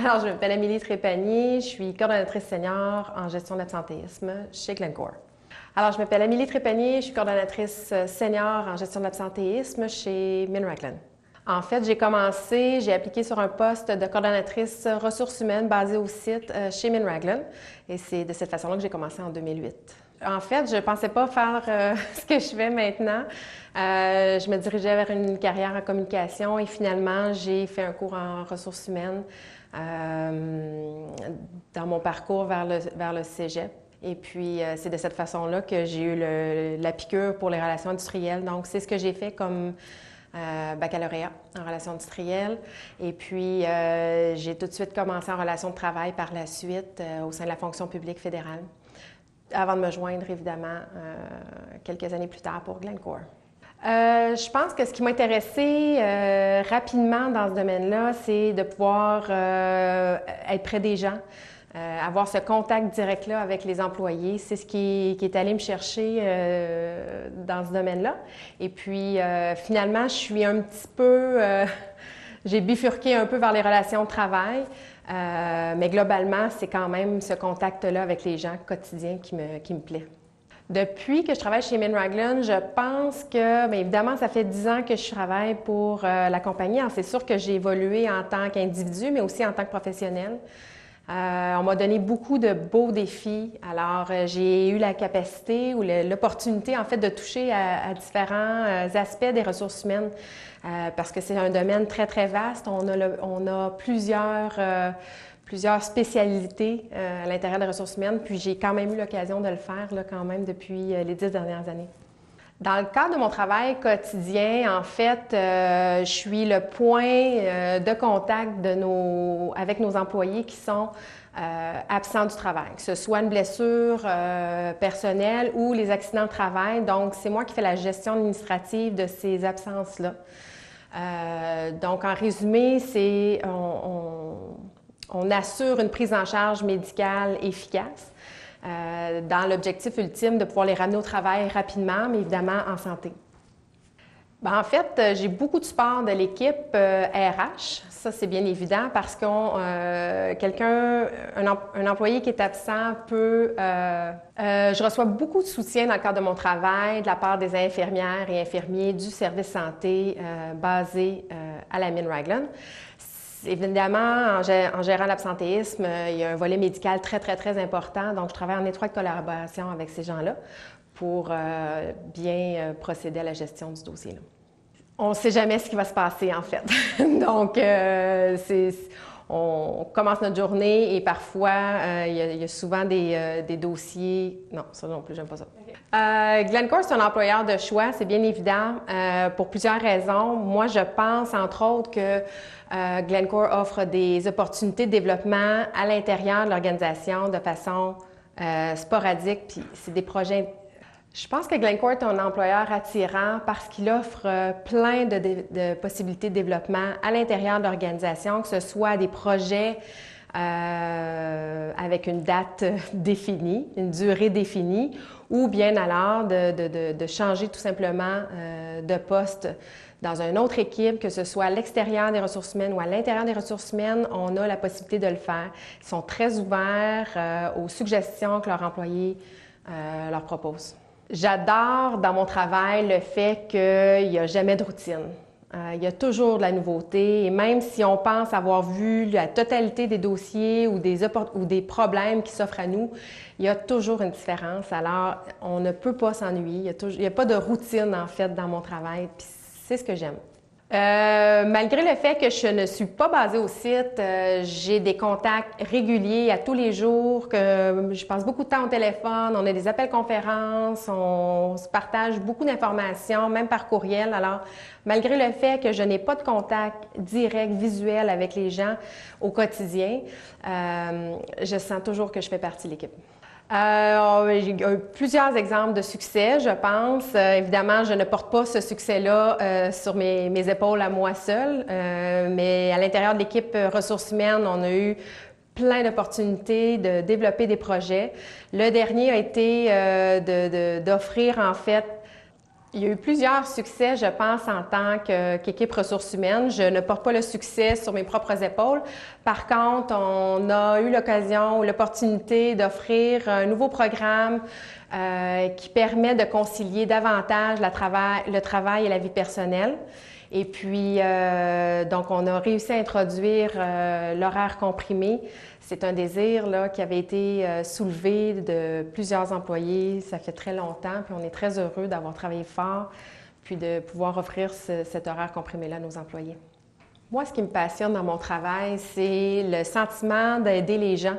Alors, je m'appelle Amélie Trépanier, je suis coordonnatrice senior en gestion d'absentéisme chez Glencore. Alors, je m'appelle Amélie Trépanier, je suis coordonnatrice senior en gestion d'absentéisme chez MinRaglan. En fait, j'ai appliqué sur un poste de coordonnatrice ressources humaines basé au site chez MinRaglan et c'est de cette façon-là que j'ai commencé en 2008. En fait, je ne pensais pas faire ce que je fais maintenant. Je me dirigeais vers une carrière en communication et finalement, j'ai fait un cours en ressources humaines dans mon parcours vers le cégep. Et puis, c'est de cette façon-là que j'ai eu la piqûre pour les relations industrielles. Donc, c'est ce que j'ai fait comme baccalauréat en relations industrielles. Et puis, j'ai tout de suite commencé en relations de travail par la suite au sein de la fonction publique fédérale, avant de me joindre, évidemment, quelques années plus tard pour Glencore. Je pense que ce qui m'a intéressée rapidement dans ce domaine-là, c'est de pouvoir être près des gens, avoir ce contact direct-là avec les employés. C'est ce qui est allé me chercher dans ce domaine-là. Et puis, finalement, je suis un petit peu... j'ai bifurqué un peu vers les relations de travail, mais globalement, c'est quand même ce contact-là avec les gens quotidien qui me plaît. Depuis que je travaille chez MinRaglan, je pense que, bien évidemment, ça fait 10 ans que je travaille pour la compagnie. Alors, c'est sûr que j'ai évolué en tant qu'individu, mais aussi en tant que professionnel. On m'a donné beaucoup de beaux défis. Alors, j'ai eu la capacité ou l'opportunité, en fait, de toucher à différents aspects des ressources humaines parce que c'est un domaine très, très vaste. On a plusieurs spécialités à l'intérieur des ressources humaines, puis j'ai quand même eu l'occasion de le faire là, quand même depuis les 10 dernières années. Dans le cadre de mon travail quotidien, en fait, je suis le point de contact avec nos employés qui sont absents du travail, que ce soit une blessure personnelle ou les accidents de travail. Donc, c'est moi qui fais la gestion administrative de ces absences-là. Donc, en résumé, on assure une prise en charge médicale efficace dans l'objectif ultime de pouvoir les ramener au travail rapidement, mais évidemment en santé. Bien, en fait, j'ai beaucoup de support de l'équipe RH. Ça, c'est bien évident parce qu'un employé qui est absent je reçois beaucoup de soutien dans le cadre de mon travail de la part des infirmières et infirmiers du service santé basé à la MinRaglan. Évidemment, en gérant l'absentéisme, il y a un volet médical très, très, très important. Donc, je travaille en étroite collaboration avec ces gens-là pour bien procéder à la gestion du dossier-là. On ne sait jamais ce qui va se passer, en fait. Donc, on commence notre journée et parfois, il y a souvent des dossiers... Non, ça non plus, j'aime pas ça. Okay. Glencore, c'est un employeur de choix, c'est bien évident, pour plusieurs raisons. Moi, je pense, entre autres, que Glencore offre des opportunités de développement à l'intérieur de l'organisation de façon sporadique, puis c'est des projets... Je pense que Glencore est un employeur attirant parce qu'il offre plein de possibilités de développement à l'intérieur de l'organisation, que ce soit des projets avec une date définie, une durée définie, ou bien alors de changer tout simplement de poste dans une autre équipe, que ce soit à l'extérieur des ressources humaines ou à l'intérieur des ressources humaines, on a la possibilité de le faire. Ils sont très ouverts aux suggestions que leurs employés leur proposent. J'adore dans mon travail le fait qu'il n'y a jamais de routine. Il y a toujours de la nouveauté et même si on pense avoir vu la totalité des dossiers ou des problèmes qui s'offrent à nous, il y a toujours une différence. Alors, on ne peut pas s'ennuyer. Il n'y a pas de routine, en fait, dans mon travail. Puis c'est ce que j'aime. Malgré le fait que je ne suis pas basée au site, j'ai des contacts réguliers à tous les jours, que je passe beaucoup de temps au téléphone, on a des appels conférences, on se partage beaucoup d'informations, même par courriel. Alors, malgré le fait que je n'ai pas de contact direct, visuel avec les gens au quotidien, je sens toujours que je fais partie de l'équipe. J'ai plusieurs exemples de succès, je pense. Évidemment, je ne porte pas ce succès-là sur mes épaules à moi seule, mais à l'intérieur de l'équipe ressources humaines, on a eu plein d'opportunités de développer des projets. Le dernier a été d'offrir en fait Il y a eu plusieurs succès, je pense, en tant qu'équipe ressources humaines. Je ne porte pas le succès sur mes propres épaules. Par contre, on a eu l'occasion ou l'opportunité d'offrir un nouveau programme qui permet de concilier davantage le travail et la vie personnelle. Et puis, donc, on a réussi à introduire l'horaire comprimé. C'est un désir là, qui avait été soulevé de plusieurs employés. Ça fait très longtemps, puis on est très heureux d'avoir travaillé fort, puis de pouvoir offrir cet horaire comprimé-là à nos employés. Moi, ce qui me passionne dans mon travail, c'est le sentiment d'aider les gens.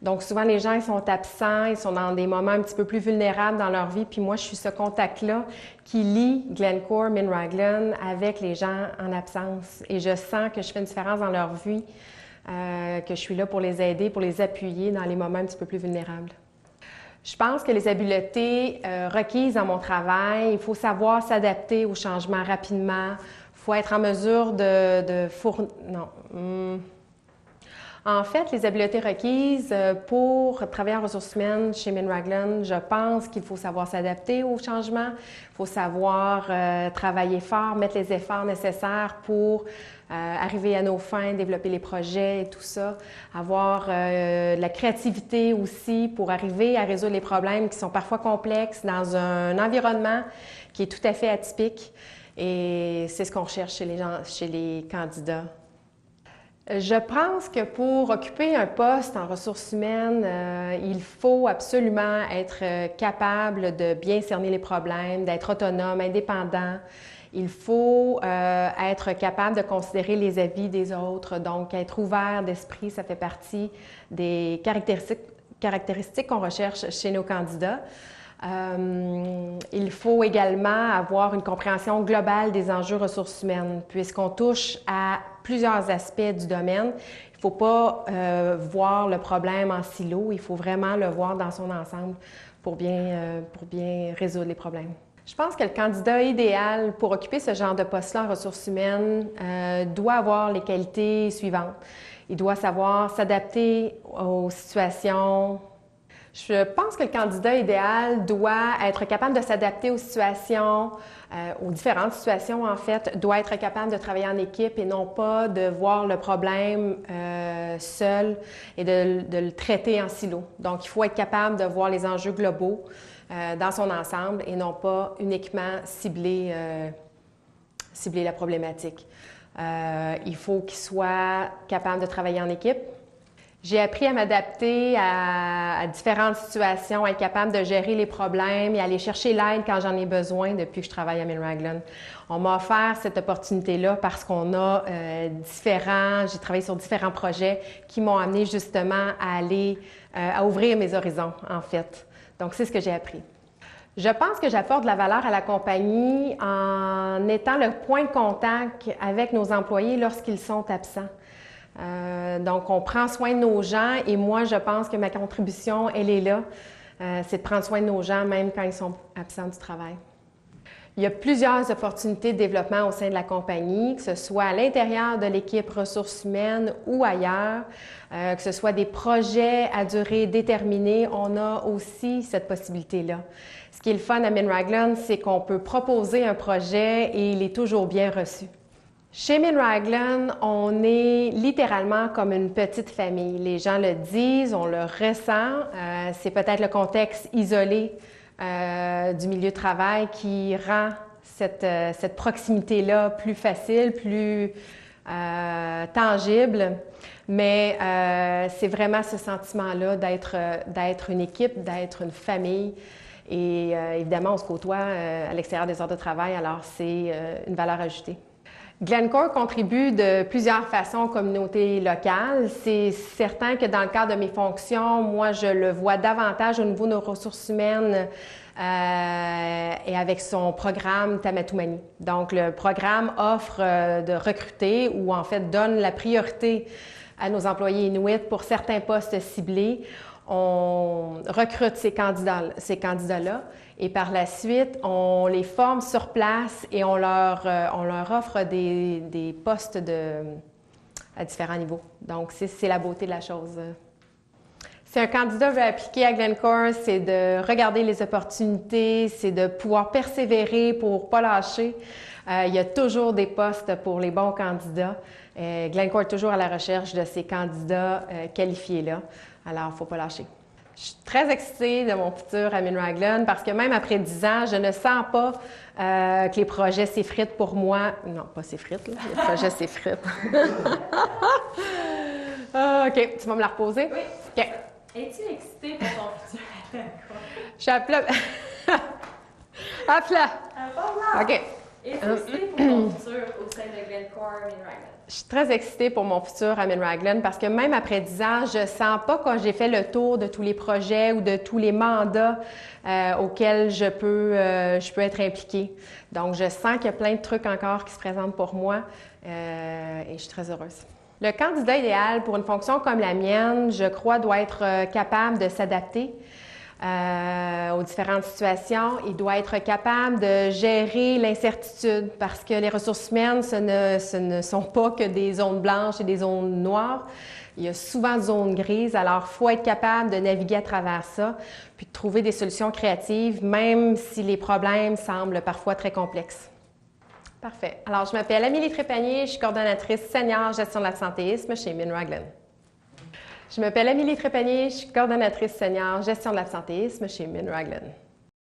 Donc, souvent, les gens ils sont absents, ils sont dans des moments un petit peu plus vulnérables dans leur vie. Puis moi, je suis ce contact-là qui lie Glencore, Min-Raglan avec les gens en absence. Et je sens que je fais une différence dans leur vie, que je suis là pour les aider, pour les appuyer dans les moments un petit peu plus vulnérables. Je pense que les habiletés requises dans mon travail, il faut savoir s'adapter aux changements rapidement. Il faut être en mesure de fournir... Non. En fait, les habiletés requises pour travailler en ressources humaines chez Min-Raglan, je pense qu'il faut savoir s'adapter aux changements, il faut savoir travailler fort, mettre les efforts nécessaires pour arriver à nos fins, développer les projets et tout ça, avoir de la créativité aussi pour arriver à résoudre les problèmes qui sont parfois complexes dans un environnement qui est tout à fait atypique. Et c'est ce qu'on recherche chez les candidats. Je pense que pour occuper un poste en ressources humaines, il faut absolument être capable de bien cerner les problèmes, d'être autonome, indépendant. Il faut être capable de considérer les avis des autres, donc être ouvert d'esprit, ça fait partie des caractéristiques qu'on recherche chez nos candidats. Il faut également avoir une compréhension globale des enjeux ressources humaines, puisqu'on touche à plusieurs aspects du domaine. Il ne faut pas voir le problème en silo, il faut vraiment le voir dans son ensemble pour bien résoudre les problèmes. Je pense que le candidat idéal pour occuper ce genre de poste-là en ressources humaines doit avoir les qualités suivantes. Il doit savoir s'adapter aux situations. Je pense que le candidat idéal doit être capable de s'adapter aux situations, aux différentes situations en fait, doit être capable de travailler en équipe et non pas de voir le problème seul et de le traiter en silo. Donc, il faut être capable de voir les enjeux globaux dans son ensemble et non pas uniquement cibler la problématique. Il faut qu'il soit capable de travailler en équipe. J'ai appris à m'adapter à différentes situations, à être capable de gérer les problèmes et aller chercher l'aide quand j'en ai besoin depuis que je travaille à Min-Raglan. On m'a offert cette opportunité-là parce qu'on a j'ai travaillé sur différents projets qui m'ont amené justement à ouvrir mes horizons, en fait. Donc, c'est ce que j'ai appris. Je pense que j'apporte de la valeur à la compagnie en étant le point de contact avec nos employés lorsqu'ils sont absents. Donc, on prend soin de nos gens et moi, je pense que ma contribution, elle est là. C'est de prendre soin de nos gens même quand ils sont absents du travail. Il y a plusieurs opportunités de développement au sein de la compagnie, que ce soit à l'intérieur de l'équipe ressources humaines ou ailleurs, que ce soit des projets à durée déterminée, on a aussi cette possibilité-là. Ce qui est le fun à Min-Raglan, c'est qu'on peut proposer un projet et il est toujours bien reçu. Chez Min-Raglan, on est littéralement comme une petite famille. Les gens le disent, on le ressent. C'est peut-être le contexte isolé du milieu de travail qui rend cette proximité-là plus facile, plus tangible. Mais c'est vraiment ce sentiment-là d'être une équipe, d'être une famille. Et évidemment, on se côtoie à l'extérieur des heures de travail, alors c'est une valeur ajoutée. Glencore contribue de plusieurs façons aux communautés locales. C'est certain que dans le cadre de mes fonctions, moi, je le vois davantage au niveau de nos ressources humaines et avec son programme Tamatoumani. Donc, le programme offre de recruter ou en fait donne la priorité à nos employés inuits pour certains postes ciblés. On recrute ces candidats-là et par la suite, on les forme sur place et on leur offre des postes à différents niveaux. Donc, c'est la beauté de la chose. Si un candidat veut appliquer à Glencore, c'est de regarder les opportunités, c'est de pouvoir persévérer pour ne pas lâcher. Il y a toujours des postes pour les bons candidats. Glencore est toujours à la recherche de ces candidats qualifiés-là. Alors, il ne faut pas lâcher. Je suis très excitée de mon futur à Minraglen parce que même après 10 ans, je ne sens pas que les projets s'effritent pour moi. Non, pas s'effritent, là. Les projets s'effritent. OK, tu vas me la reposer? Oui. OK. Es-tu excitée pour ton futur à Glencore? Je suis à plat. À plat. OK. Es-tu excitée pour ton futur au sein de Glencore Minraglen? Je suis très excitée pour mon futur à Minraglen parce que même après 10 ans, je ne sens pas que j'ai fait le tour de tous les projets ou de tous les mandats auxquels je peux être impliquée. Donc, je sens qu'il y a plein de trucs encore qui se présentent pour moi et je suis très heureuse. Le candidat idéal pour une fonction comme la mienne, je crois, doit être capable de s'adapter aux différentes situations. Il doit être capable de gérer l'incertitude parce que les ressources humaines, ce ne sont pas que des zones blanches et des zones noires. Il y a souvent des zones grises, alors il faut être capable de naviguer à travers ça puis de trouver des solutions créatives, même si les problèmes semblent parfois très complexes. Parfait. Alors, je m'appelle Amélie Trépanier, je suis coordonnatrice senior gestion de l'absentéisme chez Minraglen. Je m'appelle Amélie Trépanier, je suis coordonnatrice senior gestion de l'absentéisme chez Minraglen.